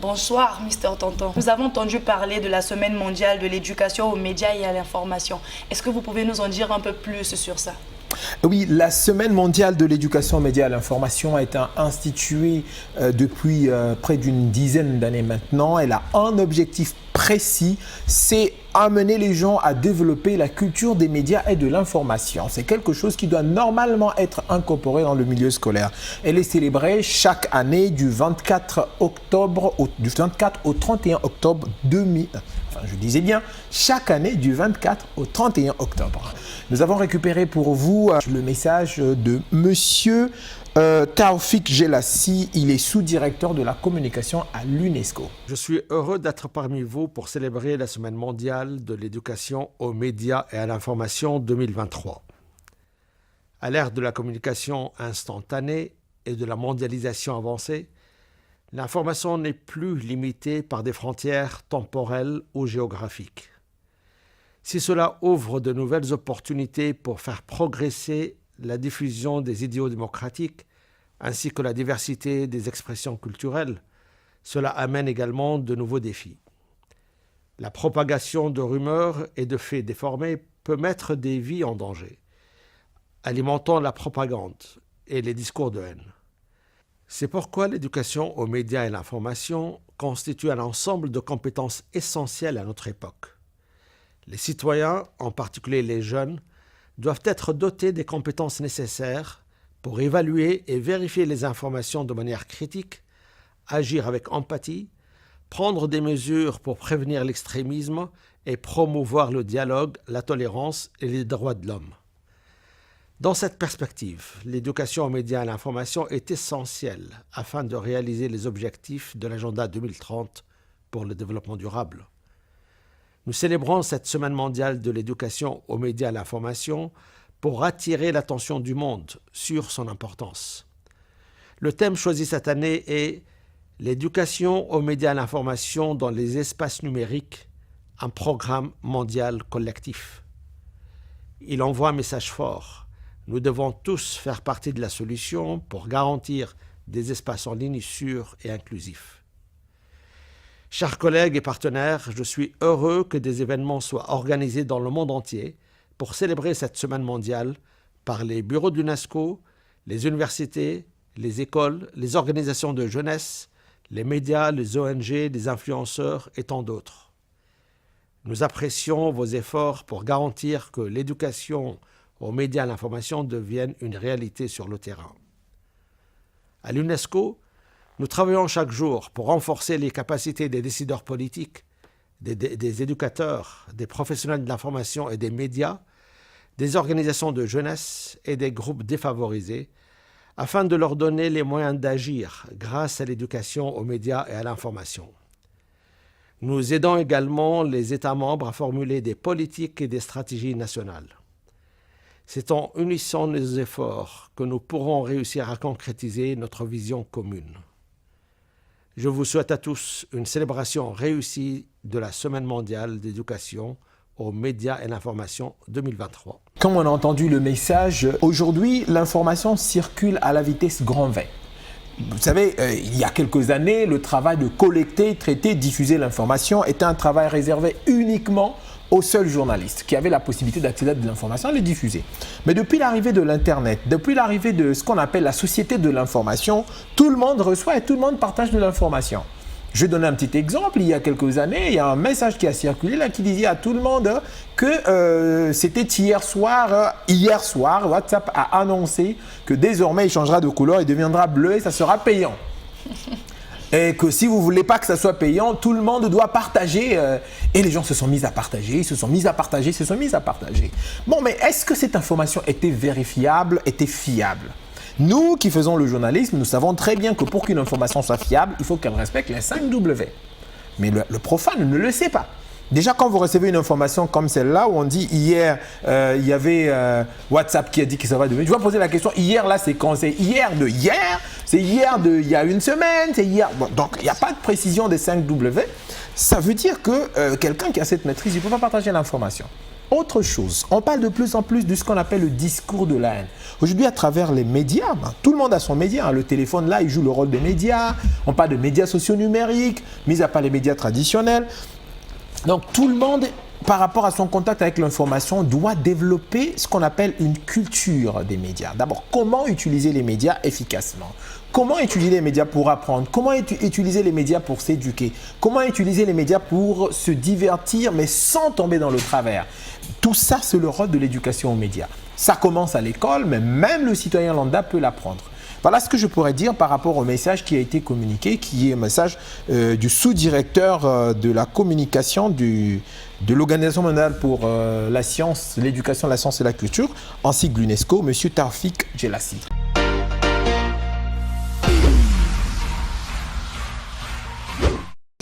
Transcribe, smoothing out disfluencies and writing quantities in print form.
Bonsoir, Mister Tonton. Nous avons entendu parler de la Semaine mondiale de l'éducation aux médias et à l'information. Est-ce que vous pouvez nous en dire un peu plus sur ça? Oui, la Semaine mondiale de l'éducation aux médias et à l'information a été instituée depuis près d'une dizaine d'années maintenant. Elle a un objectif précis, c'est amener les gens à développer la culture des médias et de l'information. C'est quelque chose qui doit normalement être incorporé dans le milieu scolaire. Elle est célébrée chaque année du 24 octobre au 31 octobre 2000. Enfin, je disais bien, chaque année du 24 au 31 octobre. Nous avons récupéré pour vous le message de Monsieur Taoufik Gelassi. Il est sous-directeur de la communication à l'UNESCO. Je suis heureux d'être parmi vous pour célébrer la Semaine mondiale de l'éducation aux médias et à l'information 2023. À l'ère de la communication instantanée et de la mondialisation avancée, l'information n'est plus limitée par des frontières temporelles ou géographiques. Si cela ouvre de nouvelles opportunités pour faire progresser la diffusion des idéaux démocratiques, ainsi que la diversité des expressions culturelles, cela amène également de nouveaux défis. La propagation de rumeurs et de faits déformés peut mettre des vies en danger, alimentant la propagande et les discours de haine. C'est pourquoi l'éducation aux médias et l'information constitue un ensemble de compétences essentielles à notre époque. Les citoyens, en particulier les jeunes, doivent être dotés des compétences nécessaires pour évaluer et vérifier les informations de manière critique, agir avec empathie, prendre des mesures pour prévenir l'extrémisme et promouvoir le dialogue, la tolérance et les droits de l'homme. Dans cette perspective, l'éducation aux médias et à l'information est essentielle afin de réaliser les objectifs de l'agenda 2030 pour le développement durable. Nous célébrons cette Semaine mondiale de l'éducation aux médias et à l'information pour attirer l'attention du monde sur son importance. Le thème choisi cette année est « L'éducation aux médias et à l'information dans les espaces numériques, un programme mondial collectif ». Il envoie un message fort. Nous devons tous faire partie de la solution pour garantir des espaces en ligne sûrs et inclusifs. Chers collègues et partenaires, je suis heureux que des événements soient organisés dans le monde entier pour célébrer cette semaine mondiale par les bureaux de l'UNESCO, les universités, les écoles, les organisations de jeunesse, les médias, les ONG, les influenceurs et tant d'autres. Nous apprécions vos efforts pour garantir que l'éducation aux médias et à l'information devienne une réalité sur le terrain. À l'UNESCO, nous travaillons chaque jour pour renforcer les capacités des décideurs politiques, des éducateurs, des professionnels de l'information et des médias, des organisations de jeunesse et des groupes défavorisés, afin de leur donner les moyens d'agir grâce à l'éducation aux médias et à l'information. Nous aidons également les États membres à formuler des politiques et des stratégies nationales. C'est en unissant nos efforts que nous pourrons réussir à concrétiser notre vision commune. Je vous souhaite à tous une célébration réussie de la Semaine mondiale d'éducation aux médias et l'information 2023. Comme on a entendu le message, aujourd'hui, l'information circule à la vitesse grand V. Vous savez, il y a quelques années, le travail de collecter, traiter, diffuser l'information était un travail réservé uniquement aux seuls journalistes qui avaient la possibilité d'accéder à de l'information et de les diffuser. Mais depuis l'arrivée de l'Internet, depuis l'arrivée de ce qu'on appelle la société de l'information, tout le monde reçoit et tout le monde partage de l'information. Je vais donner un petit exemple. Il y a quelques années, il y a un message qui a circulé là qui disait à tout le monde que c'était hier soir, WhatsApp a annoncé que désormais il changera de couleur, il deviendra bleu et ça sera payant. Et que si vous ne voulez pas que ça soit payant, tout le monde doit partager. Et les gens se sont mis à partager, se sont mis à partager. Bon, mais est-ce que cette information était vérifiable, était fiable? Nous qui faisons le journalisme, nous savons très bien que pour qu'une information soit fiable, il faut qu'elle respecte les 5 W. Mais le profane ne le sait pas. Déjà, quand vous recevez une information comme celle-là, où on dit hier, il y avait WhatsApp qui a dit que ça va devenir. Je vais poser la question, hier là, c'est quand? C'est hier de hier? C'est hier de il y a une semaine? C'est hier? Bon, donc, il n'y a pas de précision des 5 W. Ça veut dire que quelqu'un qui a cette maîtrise, il ne peut pas partager l'information. Autre chose, on parle de plus en plus de ce qu'on appelle le discours de la haine. Aujourd'hui, à travers les médias, tout le monde a son média. Le téléphone, là, il joue le rôle des médias. On parle de médias sociaux numériques, mis à part les médias traditionnels. Donc, tout le monde, par rapport à son contact avec l'information, doit développer ce qu'on appelle une culture des médias. D'abord, comment utiliser les médias efficacement? Comment utiliser les médias pour apprendre? Comment utiliser les médias pour s'éduquer? Comment utiliser les médias pour se divertir, mais sans tomber dans le travers? Tout ça, c'est le rôle de l'éducation aux médias. Ça commence à l'école, mais même le citoyen lambda peut l'apprendre. Voilà ce que je pourrais dire par rapport au message qui a été communiqué, qui est un message du sous-directeur de la communication de l'Organisation mondiale pour la science, l'éducation, la science et la culture, ainsi que l'UNESCO, M. Taoufik Djelassi.